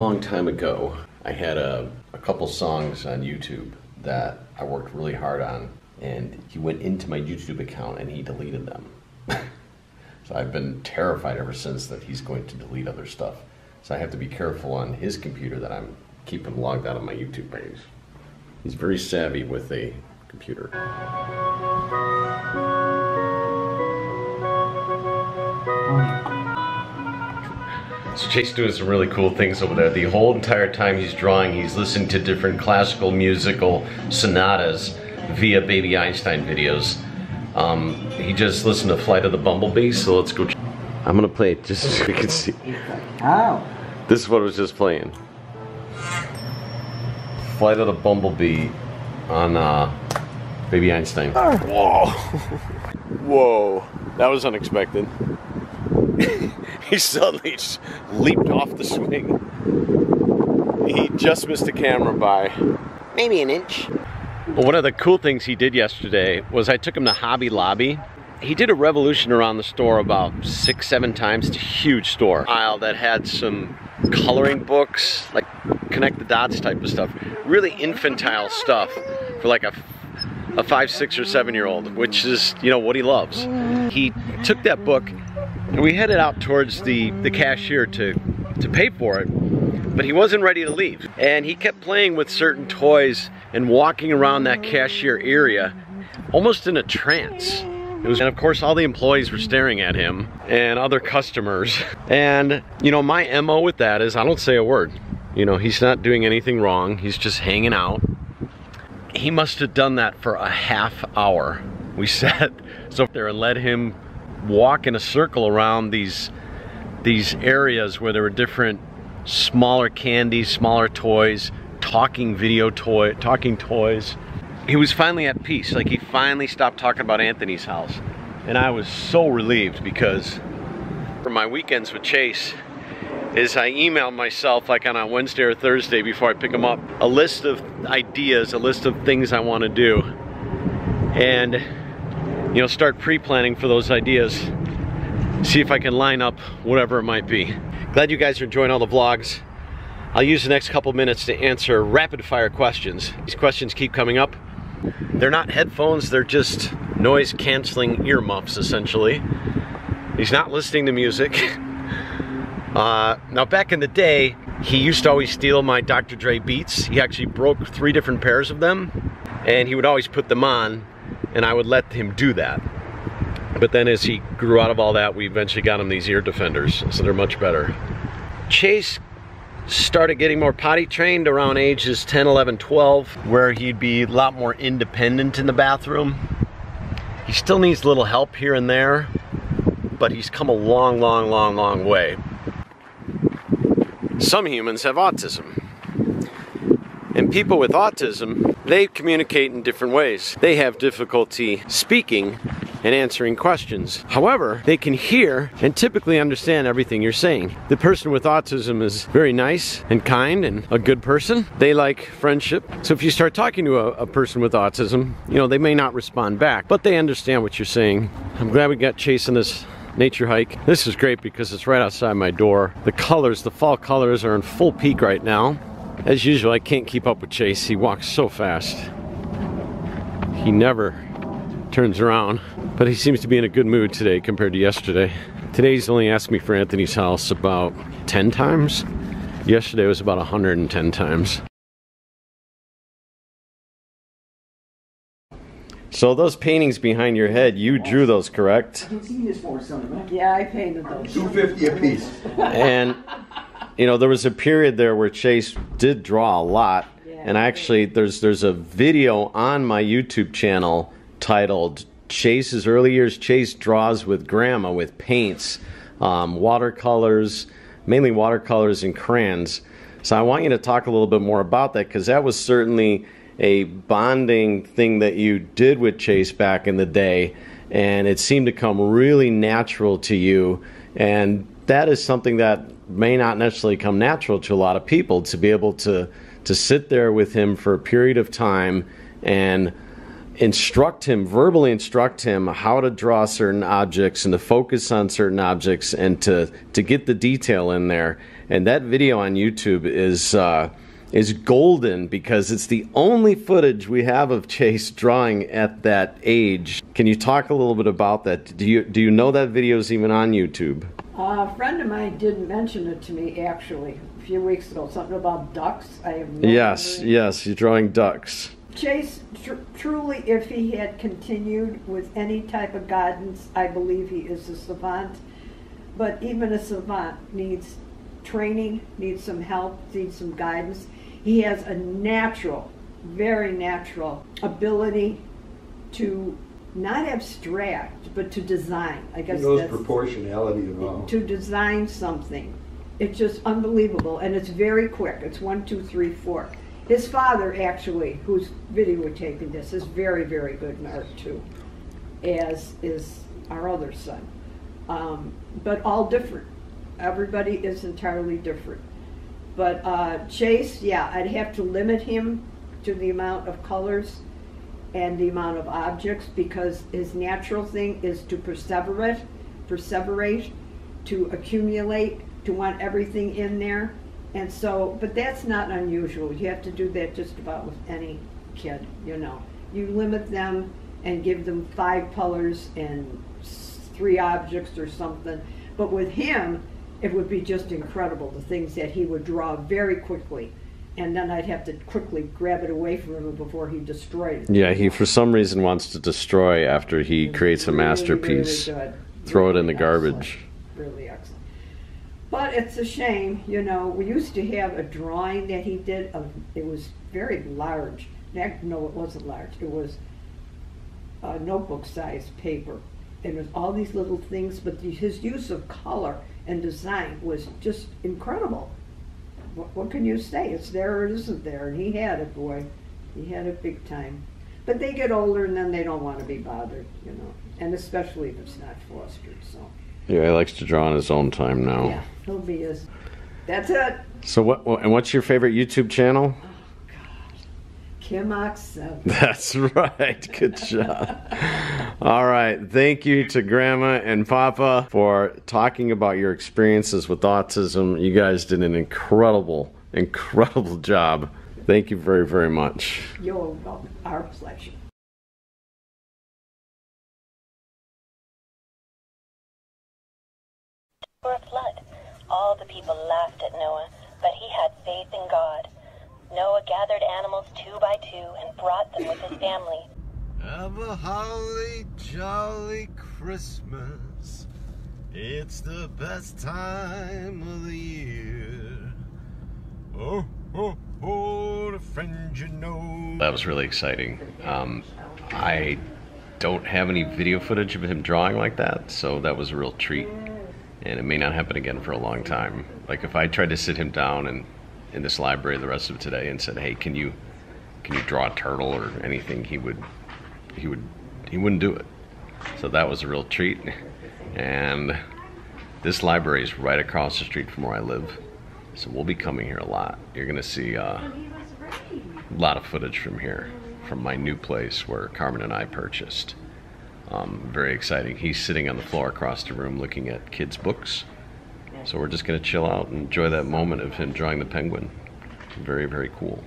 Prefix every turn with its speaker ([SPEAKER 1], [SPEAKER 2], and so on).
[SPEAKER 1] A long time ago, I had a couple songs on YouTube that I worked really hard on, and he went into my YouTube account and he deleted them. So I've been terrified ever since that he's going to delete other stuff. So I have to be careful on his computer that I'm keeping logged out of my YouTube page. He's very savvy with a computer. So Chase is doing some really cool things over there. The whole entire time he's drawing, he's listening to different classical musical sonatas via Baby Einstein videos. He just listened to Flight of the Bumblebee, so let's go. I'm gonna play it just so you can see.
[SPEAKER 2] Oh.
[SPEAKER 1] This is what was just playing. Flight of the Bumblebee on Baby Einstein. Whoa. Whoa. That was unexpected. He suddenly just leaped off the swing. He just missed the camera by maybe an inch. Well, one of the cool things he did yesterday was I took him to Hobby Lobby. He did a revolution around the store about 6-7 times. It's a huge store. Aisle that had some coloring books, like connect the dots type of stuff. Really infantile stuff for like a 5, 6, or 7-year-old, which is, you know, what he loves. He took that book and we headed out towards the cashier to pay for it, but he wasn't ready to leave. And he kept playing with certain toys and walking around that cashier area almost in a trance. And of course all the employees were staring at him and other customers. And you know, my MO with that is I don't say a word. You know, he's not doing anything wrong, he's just hanging out. He must have done that for a half hour. We sat so there and let him walk in a circle around these areas where there were different smaller candies, smaller toys, talking toys. He was finally at peace. Like, he finally stopped talking about Anthony's house. And I was so relieved, because for my weekends with Chase is I email myself like on a Wednesday or Thursday before I pick him up a list of ideas, a list of things I want to do, and you know, start pre-planning for those ideas, see if I can line up whatever it might be. Glad you guys are enjoying all the vlogs. I'll use the next couple minutes to answer rapid fire questions. These questions keep coming up. They're not headphones, they're just noise canceling earmuffs essentially. He's not listening to music. Now back in the day, he used to always steal my Dr. Dre Beats. He actually broke 3 different pairs of them, and he would always put them on, and I would let him do that. But then as he grew out of all that, we eventually got him these ear defenders, so they're much better. Chase started getting more potty trained around ages 10, 11, 12, where he'd be a lot more independent in the bathroom. He still needs a little help here and there, but he's come a long, long, long, long way. Some humans have autism. And people with autism, they communicate in different ways. They have difficulty speaking and answering questions. However, they can hear and typically understand everything you're saying. The person with autism is very nice and kind and a good person. They like friendship. So if you start talking to a person with autism, you know, they may not respond back, but they understand what you're saying. I'm glad we got Chase on this nature hike. This is great because it's right outside my door. The colors, the fall colors, are in full peak right now. As usual, I can't keep up with Chase. He walks so fast. He never turns around, but he seems to be in a good mood today compared to yesterday. Today he's only asked me for Anthony's house about 10 times. Yesterday was about 110 times. So those paintings behind your head, you drew those, correct?
[SPEAKER 2] Yeah, I painted those.
[SPEAKER 3] $2.50 a piece.
[SPEAKER 1] And you know, there was a period there where Chase did draw a lot, and actually there's a video on my YouTube channel titled Chase's Early Years. Chase Draws with Grandma with paints, watercolors, mainly watercolors and crayons. So I want you to talk a little bit more about that, because that was certainly a bonding thing that you did with Chase back in the day, and it seemed to come really natural to you. And that is something that may not necessarily come natural to a lot of people, to be able to sit there with him for a period of time and verbally instruct him how to draw certain objects and to focus on certain objects and to get the detail in there. And that video on YouTube is golden because it's the only footage we have of Chase drawing at that age. Can you talk a little bit about that? Do you know that video is even on YouTube?
[SPEAKER 2] A friend of mine did mention it to me actually a few weeks ago. Something about ducks. I have no
[SPEAKER 1] Yes, yes, you're drawing ducks.
[SPEAKER 2] Chase, truly, if he had continued with any type of guidance, I believe he is a savant. But even a savant needs training, needs some help, needs some guidance. He has a natural, very natural ability to not abstract, but to design. I guess
[SPEAKER 3] he knows
[SPEAKER 2] that's
[SPEAKER 3] proportionality and all.
[SPEAKER 2] To design something. It's just unbelievable, and it's very quick. It's 1, 2, 3, 4. His father, actually, who's videotaping this, is very, very good in art too, as is our other son. But all different. Everybody is entirely different. But Chase, yeah, I'd have to limit him to the amount of colors and the amount of objects, because his natural thing is to perseverate, to accumulate, to want everything in there. And so, but that's not unusual. You have to do that just about with any kid, you know. You limit them and give them 5 colors and 3 objects or something. But with him, it would be just incredible, the things that he would draw very quickly. And then I'd have to quickly grab it away from him before he destroyed it.
[SPEAKER 1] Yeah, he for some reason wants to destroy after he creates a masterpiece.
[SPEAKER 2] Really good.
[SPEAKER 1] Throw
[SPEAKER 2] really
[SPEAKER 1] it in the garbage.
[SPEAKER 2] Really excellent. But it's a shame, you know, we used to have a drawing that he did, it was very large. No, it wasn't large. It was a notebook-sized paper. And there's all these little things, but his use of color and design was just incredible. What can you say? It's there or it isn't there. And he had it, boy. He had it big time. But they get older and then they don't want to be bothered, you know. And especially if it's not fostered, so.
[SPEAKER 1] Yeah, he likes to draw on his own time now.
[SPEAKER 2] Yeah, he'll be his. That's it.
[SPEAKER 1] So what's your favorite YouTube channel?
[SPEAKER 2] Oh, God. Kim7.
[SPEAKER 1] That's right. Good job. All right. Thank you to Grandma and Papa for talking about your experiences with autism. You guys did an incredible, incredible job. Thank you very, very much.
[SPEAKER 2] You're welcome. Our pleasure.
[SPEAKER 4] For a flood, all the people laughed at Noah, but he had faith in God. Noah gathered animals 2 by 2 and brought them with his family.
[SPEAKER 5] Have a holly jolly Christmas. It's the best time of the year. Oh, oh, oh, the friend you know.
[SPEAKER 1] That was really exciting. I don't have any video footage of him drawing like that, so that was a real treat. And it may not happen again for a long time. Like if I tried to sit him down and in this library the rest of today and said, "Hey, can you draw a turtle or anything?" He wouldn't do it. So that was a real treat. And this library is right across the street from where I live, so we'll be coming here a lot. You're gonna see a lot of footage from here, from my new place where Carmen and I purchased. Very exciting. He's sitting on the floor across the room looking at kids' books. So we're just gonna chill out and enjoy that moment of him drawing the penguin. Very, very cool.